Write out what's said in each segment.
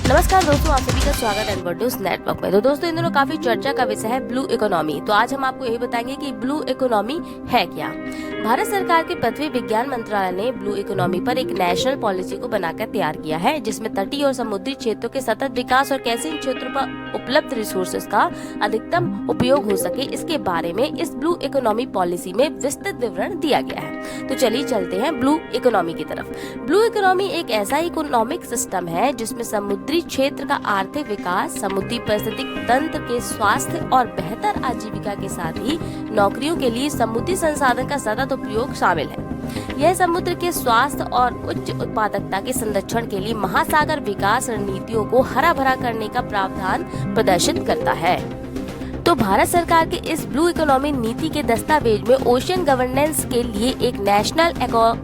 नमस्कार दोस्तों, आप सभी का स्वागत है एनवर्ड न्यूज नेटवर्क में। तो दोस्तों, इन दिनों काफी चर्चा का विषय है ब्लू इकोनॉमी। तो आज हम आपको यही बताएंगे कि ब्लू इकोनॉमी है क्या। भारत सरकार के पृथ्वी विज्ञान मंत्रालय ने ब्लू इकोनॉमी पर एक नेशनल पॉलिसी को बनाकर तैयार किया है, जिसमें तटीय और समुद्री क्षेत्रों के सतत विकास और कैसे इन क्षेत्रों पर उपलब्ध रिसोर्सेज का अधिकतम उपयोग हो सके, इसके बारे में इस ब्लू इकोनॉमी पॉलिसी में विस्तृत विवरण दिया गया है। तो चलिए चलते हैं ब्लू इकोनॉमी की तरफ। ब्लू इकोनॉमी एक ऐसा इकोनॉमिक सिस्टम है जिसमें समुद्री क्षेत्र का आर्थिक विकास, समुद्री पारिस्थितिक तंत्र के स्वास्थ्य और बेहतर आजीविका के साथ ही नौकरियों के लिए समुद्री संसाधन का सतत उपयोग शामिल है। यह समुद्र के स्वास्थ्य और उच्च उत्पादकता के संरक्षण के लिए महासागर विकास रणनीतियों को हरा भरा करने का प्रावधान प्रदर्शित करता है। तो भारत सरकार के इस ब्लू इकोनॉमी नीति के दस्तावेज में ओशियन गवर्नेंस के लिए एक नेशनल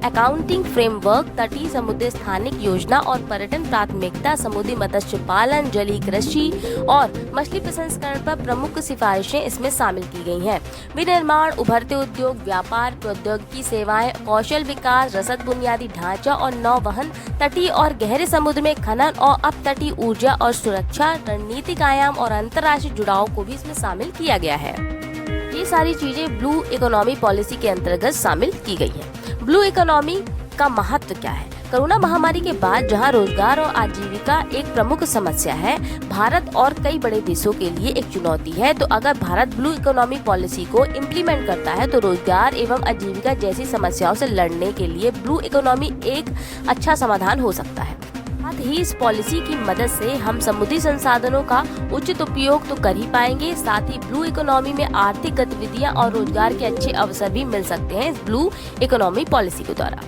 अकाउंटिंग फ्रेमवर्क, तटीय समुद्री स्थानिक योजना और पर्यटन प्राथमिकता, समुद्री मत्स्य पालन, जलीय कृषि और मछली प्रसंस्करण पर प्रमुख सिफारिशें इसमें शामिल की गई हैं। विनिर्माण, उभरते उद्योग, व्यापार, प्रौद्योगिकी सेवाएं, कौशल विकास, रसद बुनियादी ढांचा और नौवहन, तटीय और गहरे समुद्र में खनन और अपतटीय ऊर्जा और सुरक्षा, रणनीतिक आयाम और अंतर्राष्ट्रीय जुड़ाव को भी इसमें शामिल किया गया है। ये सारी चीजें ब्लू इकोनॉमी पॉलिसी के अंतर्गत शामिल की गई है। ब्लू इकोनॉमी का महत्व क्या है? कोरोना महामारी के बाद जहां रोजगार और आजीविका एक प्रमुख समस्या है, भारत और कई बड़े देशों के लिए एक चुनौती है। तो अगर भारत ब्लू इकोनॉमी पॉलिसी को इम्प्लीमेंट करता है तो रोजगार एवं आजीविका जैसी समस्याओं से लड़ने के लिए ब्लू इकोनॉमी एक अच्छा समाधान हो सकता है। साथ ही इस पॉलिसी की मदद से हम समुद्री संसाधनों का उचित उपयोग तो कर ही पाएंगे, साथ ही ब्लू इकोनॉमी में आर्थिक गतिविधियां और रोजगार के अच्छे अवसर भी मिल सकते हैं इस ब्लू इकोनॉमी पॉलिसी के द्वारा।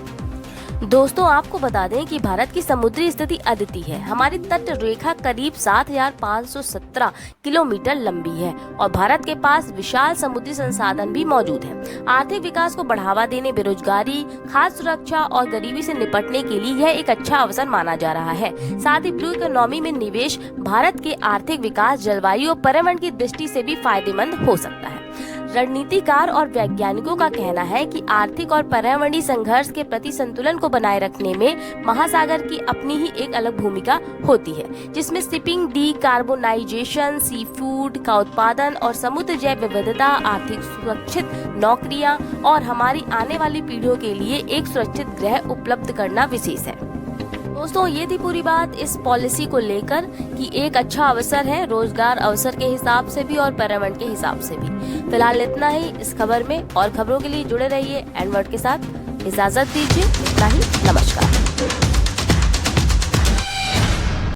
दोस्तों, आपको बता दें कि भारत की समुद्री स्थिति अद्वितीय है। हमारी तट रेखा करीब 7,517 किलोमीटर लंबी है और भारत के पास विशाल समुद्री संसाधन भी मौजूद है। आर्थिक विकास को बढ़ावा देने, बेरोजगारी, खाद्य सुरक्षा और गरीबी से निपटने के लिए यह एक अच्छा अवसर माना जा रहा है। साथ ही ब्लू इकोनॉमी में निवेश भारत के आर्थिक विकास, जलवायु और पर्यावरण की दृष्टि से भी फायदेमंद हो सकता है। रणनीतिकार और वैज्ञानिकों का कहना है कि आर्थिक और पर्यावरणीय संघर्ष के प्रति संतुलन को बनाए रखने में महासागर की अपनी ही एक अलग भूमिका होती है, जिसमें शिपिंग, डीकार्बोनाइजेशन, सी फूड का उत्पादन और समुद्र जैव विविधता, आर्थिक सुरक्षित नौकरियां और हमारी आने वाली पीढ़ियों के लिए एक सुरक्षित ग्रह उपलब्ध करना विशेष है। दोस्तों, ये थी पूरी बात इस पॉलिसी को लेकर कि एक अच्छा अवसर है रोजगार अवसर के हिसाब से भी और पर्यावरण के हिसाब से भी। फिलहाल इतना ही इस खबर में, और खबरों के लिए जुड़े रहिए एनवर्ड के साथ। इजाजत दीजिए, इतना ही, नमस्कार।